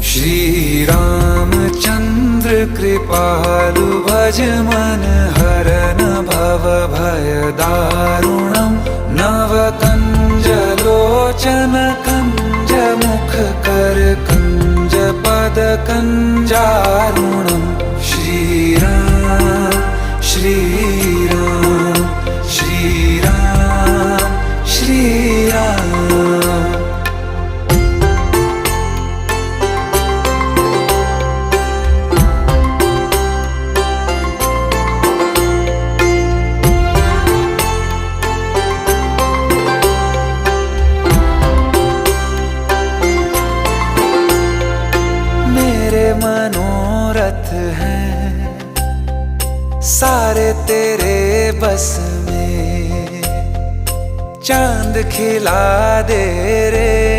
श्री रामचंद्र कृपालु भज मन हरन भव भय दारुणम नव कंज लोचन कंज मुख कर कंज पद कंजारुणम श्री राम श्री राम श्री राम श्री राम। मनोरथ हैं सारे तेरे बस में, चांद खिला दे रे